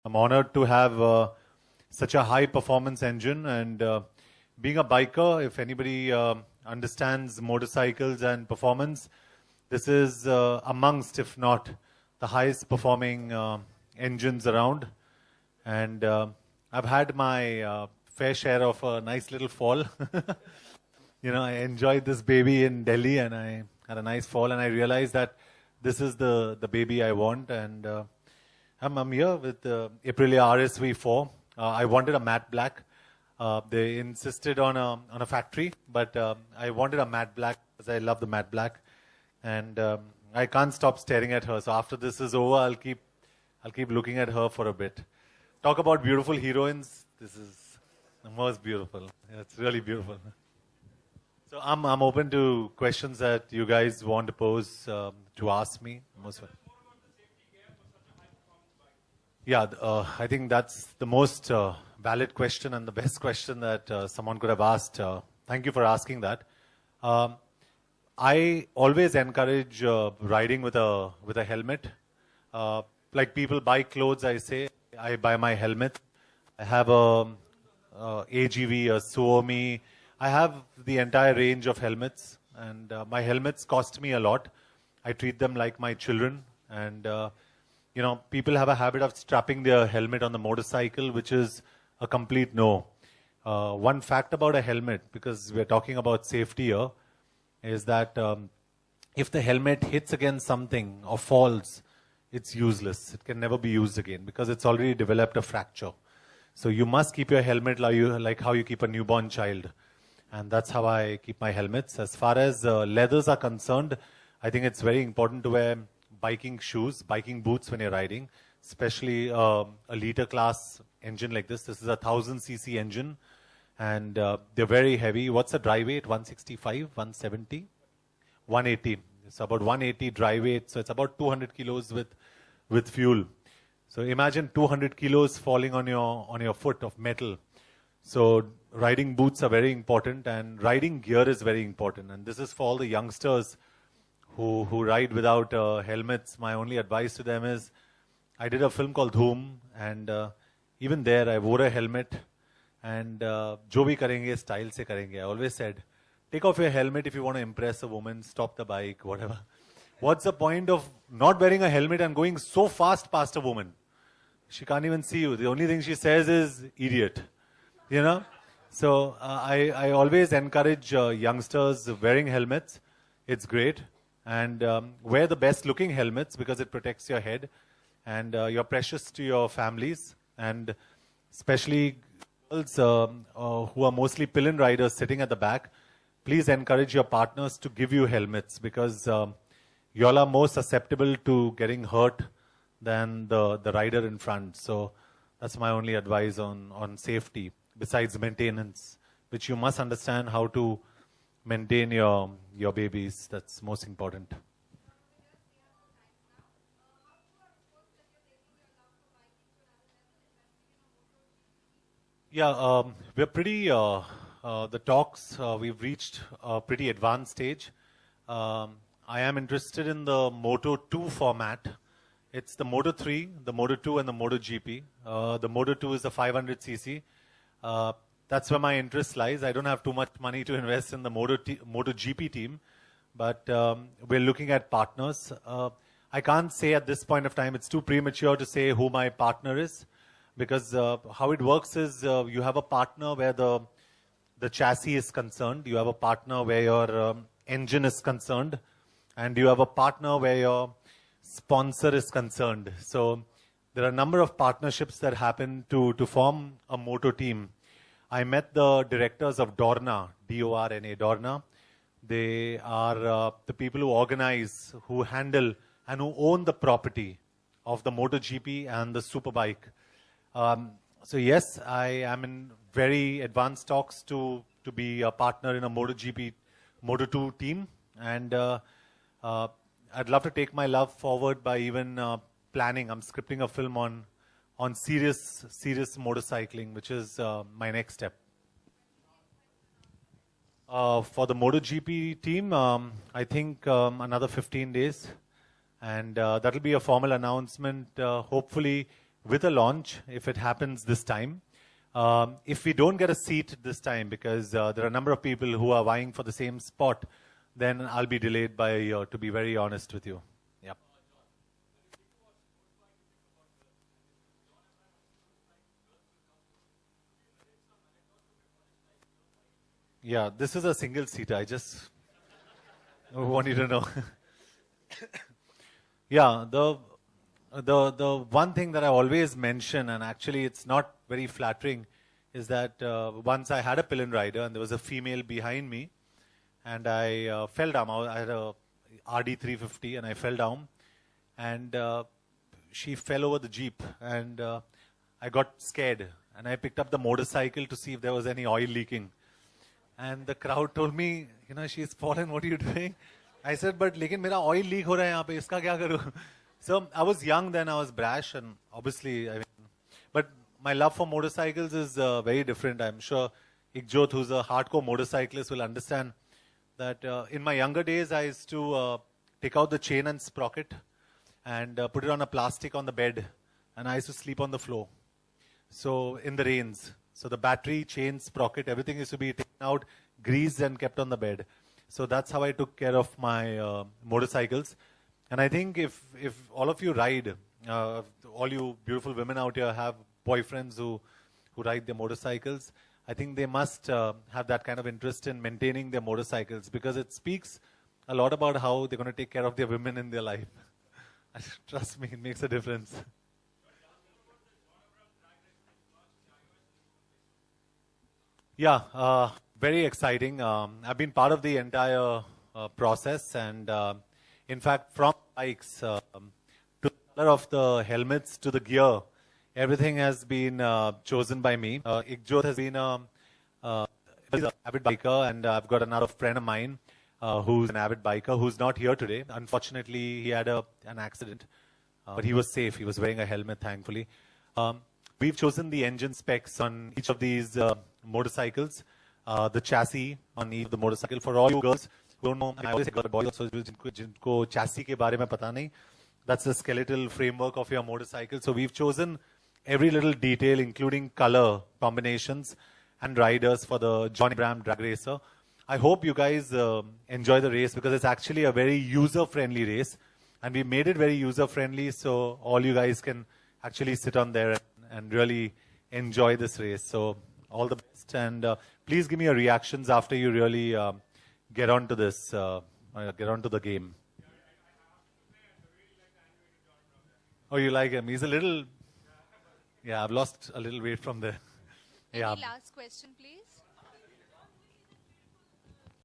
I'm honored to have such a high performance engine, and being a biker, if anybody understands motorcycles and performance, this is amongst, if not the highest performing engines around. And I've had my fair share of a nice little fall. You know, I enjoyed this baby in Delhi, and I had a nice fall, and I realized that this is the baby I want. And I'm here with the Aprilia RSV4. I wanted a matte black. They insisted on a factory, but I wanted a matte black because I love the matte black, and I can't stop staring at her. So after this is over, I'll keep looking at her for a bit. Talk about beautiful heroines. This is the most beautiful. It's really beautiful. So I'm open to questions that you guys want to pose to ask me. Yeah, I think that's the most valid question and the best question that someone could have asked. Thank you for asking that. I always encourage riding with a helmet. Like people buy clothes, I say I buy my helmet. I have a AGV, a Suomi. I have the entire range of helmets, and my helmets cost me a lot. I treat them like my children, and you know, people have a habit of strapping their helmet on the motorcycle, which is a complete no. One fact about a helmet, because we're talking about safety here, is that if the helmet hits against something or falls, it's useless. It can never be used again because it's already developed a fracture. So you must keep your helmet like how you keep a newborn child. And that's how I keep my helmets. As far as leathers are concerned, I think it's very important to wear biking shoes, biking boots when you're riding, especially a liter class engine like this. This is a 1000cc engine, and they're very heavy. What's the dry weight? 165, 170, 180. It's about 180 dry weight, so it's about 200 kilos with fuel. So imagine 200 kilos falling on your foot of metal. So riding boots are very important, and riding gear is very important. And this is for all the youngsters who ride without helmets. My only advice to them is, I did a film called Dhoom, and even there I wore a helmet, and jo bhi karenge, style se karenge. I always said, take off your helmet if you want to impress a woman, stop the bike, whatever. What's the point of not wearing a helmet and going so fast past a woman? She can't even see you. The only thing she says is, idiot. You know? So I always encourage youngsters wearing helmets. It's great. And wear the best looking helmets because it protects your head. And you're precious to your families. And especially girls who are mostly pillion riders sitting at the back, please encourage your partners to give you helmets, because you all are more susceptible to getting hurt than the rider in front. So that's my only advice on safety, besides maintenance, which you must understand how to maintain your babies. That's most important. Yeah, we're pretty, the talks, we've reached a pretty advanced stage. I am interested in the Moto 2 format. It's the Moto 3, the Moto 2 and the Moto GP. The Moto 2 is the 500cc. That's where my interest lies. I don't have too much money to invest in the Moto GP team, but we're looking at partners. I can't say at this point of time, it's too premature to say who my partner is, because how it works is you have a partner where the chassis is concerned, you have a partner where your engine is concerned, and you have a partner where your sponsor is concerned. So there are a number of partnerships that happen to form a moto team. I met the directors of Dorna, D-O-R-N-A, Dorna. They are the people who organize, who handle, and who own the property of the MotoGP and the Superbike. So yes, I am in very advanced talks to be a partner in a MotoGP, Moto2 team. And I'd love to take my love forward by even planning. I'm scripting a film on serious motorcycling, which is my next step. For the MotoGP team, I think another 15 days. And that'll be a formal announcement, hopefully with a launch, if it happens this time. If we don't get a seat this time, because there are a number of people who are vying for the same spot, then I'll be delayed by a year, to be very honest with you. Yep. Yeah, this is a single seater. I just want you to know. Yeah, the one thing that I always mention, and actually it's not very flattering, is that once I had a pillion rider and there was a female behind me, and I fell down. I had a RD350 and I fell down, and she fell over the jeep, and I got scared, and I picked up the motorcycle to see if there was any oil leaking. And the crowd told me, you know, she's fallen, what are you doing? I said, but लेकिन मेरा oil leak हो रहा है यहाँ पे, इसका क्या करूँ? So I was young then, I was brash, and obviously, I mean, but my love for motorcycles is very different. I'm sure Ikjot, who's a hardcore motorcyclist, will understand that in my younger days, I used to take out the chain and sprocket and put it on a plastic on the bed, and I used to sleep on the floor. So in the rains. So the battery, chain, sprocket, everything used to be taken out, greased and kept on the bed. So that's how I took care of my motorcycles. And I think if all of you ride, all you beautiful women out here have boyfriends who ride their motorcycles, I think they must have that kind of interest in maintaining their motorcycles, because it speaks a lot about how they're going to take care of their women in their life. Trust me, it makes a difference. Yeah, very exciting. I've been part of the entire process, and in fact, from bikes to the color of the helmets to the gear, everything has been chosen by me. Ikjot has been he's an avid biker, and I've got another friend of mine who's an avid biker who's not here today. Unfortunately, he had an accident, but he was safe. He was wearing a helmet, thankfully. We've chosen the engine specs on each of these motorcycles, the chassis on each of the motorcycle. For all you girls who don't know, I always say girls, boys also, जिनको chassis के बारे में पता नहीं, that's the skeletal framework of your motorcycle. So we've chosen every little detail, including color combinations and riders for the John Abraham Drag Racer. I hope you guys enjoy the race, because it's actually a very user-friendly race, and we made it very user-friendly, so all you guys can actually sit on there and really enjoy this race. So all the best, and please give me your reactions after you really get onto this, get onto the game. Oh, you like him? He's a little, yeah, I've lost a little weight from there. Any Yeah. last question, please?